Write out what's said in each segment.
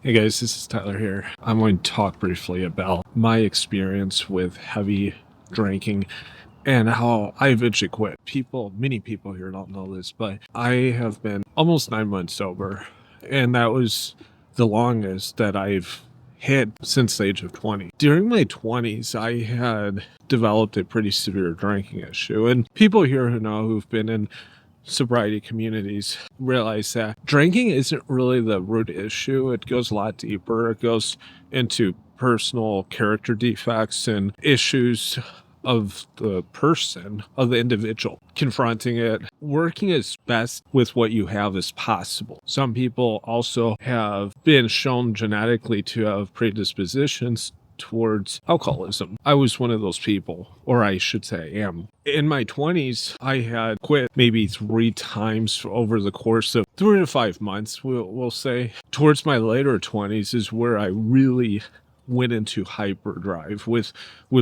Hey guys, this is Tyler here. I'm going to talk briefly about my experience with heavy drinking and how I eventually quit. Many people here don't know this, but I have been almost 9 months sober, and that was the longest that I've hit since the age of 20. During my 20s, I had developed a pretty severe drinking issue, and people here who've been in sobriety communities realize that drinking isn't really the root issue. It goes a lot deeper. It goes into personal character defects and issues of the person, of the individual, confronting it, working as best with what you have as possible. Some people also have been shown genetically to have predispositions towards alcoholism. I was one of those people, or I should say am. In my 20s, I had quit maybe 3 times over the course of 3 to 5 months, we'll say. Towards my later 20s is where I really went into hyperdrive with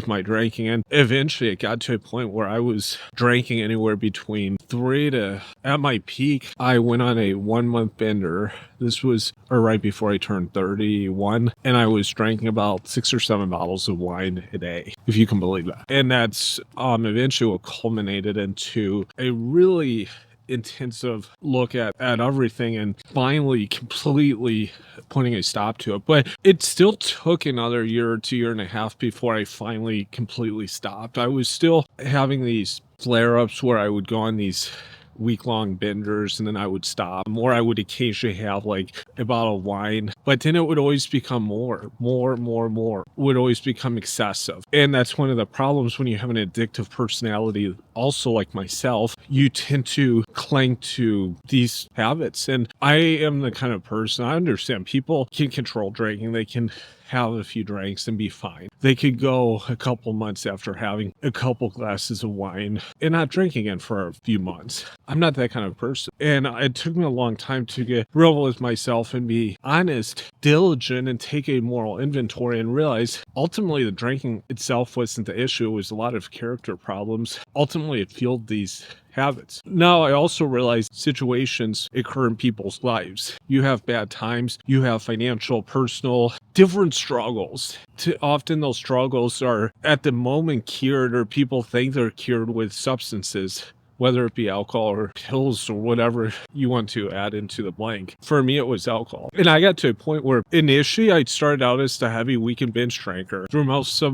my drinking, and eventually it got to a point where I was drinking anywhere between 3 to, at my peak, I went on a 1-month bender. This was right before I turned 31, and I was drinking about 6 or 7 bottles of wine a day, if you can believe that. And that's eventually what culminated into a really intensive look at everything and finally completely putting a stop to it. But it still took another year to year and a half before I finally completely stopped. I was still having these flare-ups where I would go on these week-long benders and then I would stop, or I would occasionally have like a bottle of wine, but then it would always become more, would always become excessive. And that's one of the problems when you have an addictive personality, also like myself, you tend to cling to these habits. And I am the kind of person, I understand people can control drinking, they can have a few drinks and be fine. They could go a couple months after having a couple glasses of wine and not drink again for a few months. I'm not that kind of person. And it took me a long time to get real with myself and be honest, diligent, and take a moral inventory and realize ultimately the drinking itself wasn't the issue. It was a lot of character problems. Ultimately, it fueled these habits. Now, I also realize situations occur in people's lives. You have bad times, you have financial, personal, different struggles. Often those struggles are at the moment cured, or people think they're cured with substances, whether it be alcohol or pills or whatever you want to add into the blank. For me, it was alcohol. And I got to a point where initially I started out as a heavy weekend binge drinker. Through most of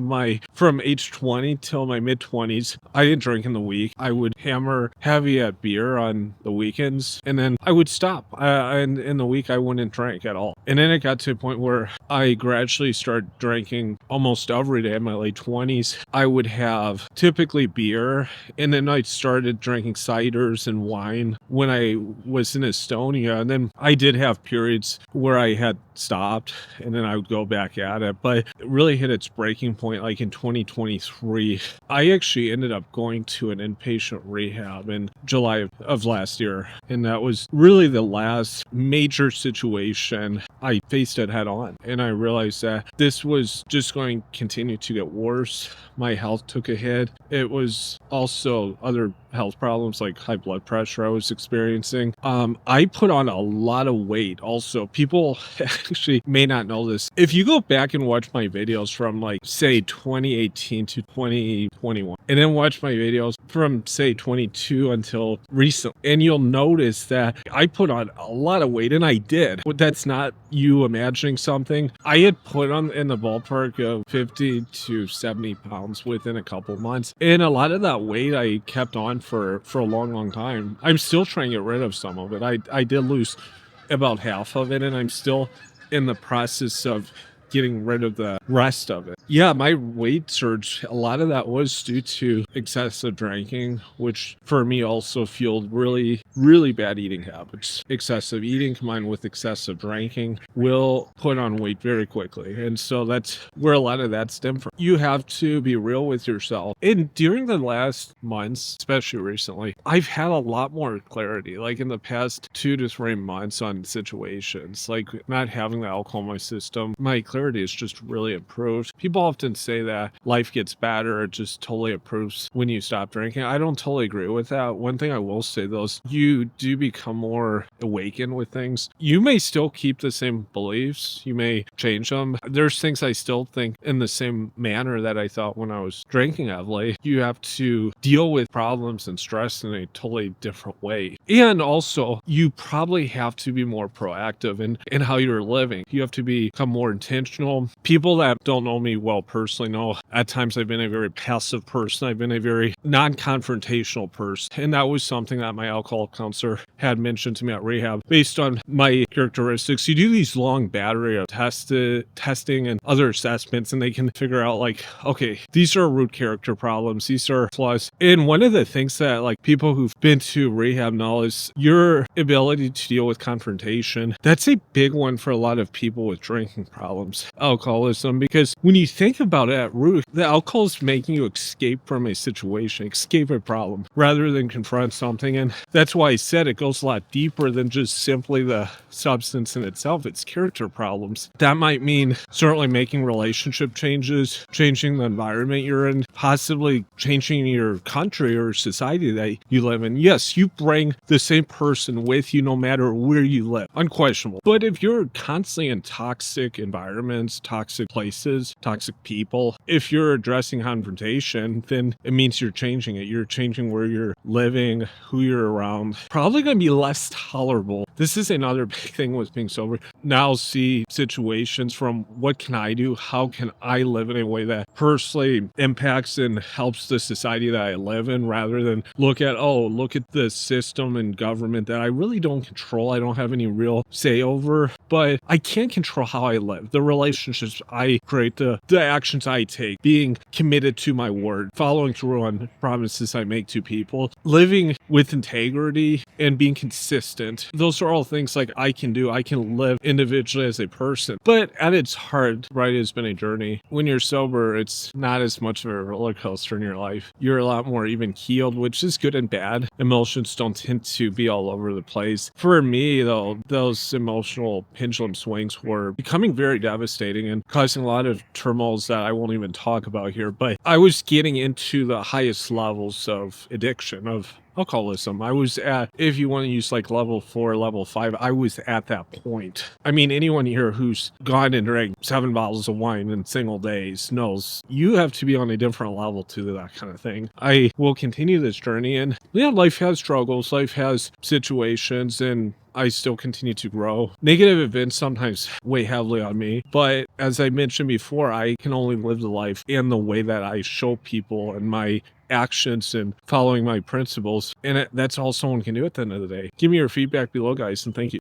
from age 20 till my mid 20s, I didn't drink in the week. I would hammer heavy at beer on the weekends, and then I would stop. And in the week, I wouldn't drink at all. And then it got to a point where I gradually started drinking almost every day in my late 20s. I would have typically beer, and then I started drinking ciders and wine when I was in Estonia. And then I did have periods where I had stopped and then I would go back at it, but it really hit its breaking point like in 2023. I actually ended up going to an inpatient rehab in July of last year, and that was really the last major situation I faced it head on. And I realized that this was just going to continue to get worse. My health took a hit. It was also other health problems like high blood pressure I was experiencing. I put on a lot of weight also. People actually may not know this. If you go back and watch my videos from like say 2018 to 2021, and then watch my videos from say 22 until recent, and you'll notice that I put on a lot of weight, and I did. But that's not you imagining something. I had put on in the ballpark of 50 to 70 pounds within a couple months, and a lot of that weight I kept on for a long time. I'm still trying to get rid of some of it. I did lose about half of it, and I'm still in the process of getting rid of the rest of it. Yeah, my weight surge, a lot of that was due to excessive drinking, which for me also fueled really bad eating habits. Excessive eating combined with excessive drinking will put on weight very quickly. And so that's where a lot of that stemmed from. You have to be real with yourself. And during the last months, especially recently, I've had a lot more clarity, like in the past 2 to 3 months on situations, like not having the alcohol in my system. My clarity clarity has just really improved. People often say that life gets better, it just totally improves when you stop drinking. I don't totally agree with that. One thing I will say though is you do become more awakened with things. You may still keep the same beliefs, you may change them. There's things I still think in the same manner that I thought when I was drinking heavily. You have to deal with problems and stress in a totally different way. And also, you probably have to be more proactive in how you're living. You have to become more intentional. People that don't know me well personally know at times I've been a very passive person. I've been a very non-confrontational person. And that was something that my alcohol counselor had mentioned to me at rehab. Based on my characteristics, you do these long battery of testing and other assessments, and they can figure out like, okay, these are root character problems. These are flaws. And one of the things that like people who've been to rehab know is your ability to deal with confrontation. That's a big one for a lot of people with drinking problems, alcoholism, because when you think about it at root, the alcohol is making you escape from a situation, escape a problem, rather than confront something. And that's why I said it goes a lot deeper than just simply the substance in itself. It's character problems. That might mean certainly making relationship changes, changing the environment you're in, possibly changing your country or society that you live in. Yes, you bring the same person with you no matter where you live. Unquestionable. But if you're constantly in toxic environments, toxic places, toxic people, if you're addressing confrontation, then it means you're changing it. You're changing where you're living, who you're around. Probably going to be less tolerable. This is another big thing with being sober. Now see situations from what can I do? How can I live in a way that personally impacts and helps the society that I live in, rather than look at the system and government that I really don't control. I don't have any real say over, but I can control how I live, the relationships I create, the actions I take, being committed to my word, following through on promises I make to people, living with integrity and being consistent. Those are all things like I can do. I can live individually as a person, but at its heart, right, it's been a journey. When you're sober, it's not as much of a roller coaster in your life. You're a lot more even keeled, which is good and bad. Emotions don't tend to be all over the place. For me, though, those emotional pendulum swings were becoming very devastating and causing a lot of turmoils that I won't even talk about here. But I was getting into the highest levels of addiction, of alcoholism. I was at, if you want to use like level 4, level 5, I was at that point. I mean, anyone here who's gone and drank 7 bottles of wine in single days knows you have to be on a different level to do that kind of thing. I will continue this journey, and yeah, life has struggles, life has situations, and I still continue to grow. Negative events sometimes weigh heavily on me, but as I mentioned before, I can only live the life in the way that I show people and my actions and following my principles. And that's all someone can do at the end of the day. Give me your feedback below, guys, and thank you.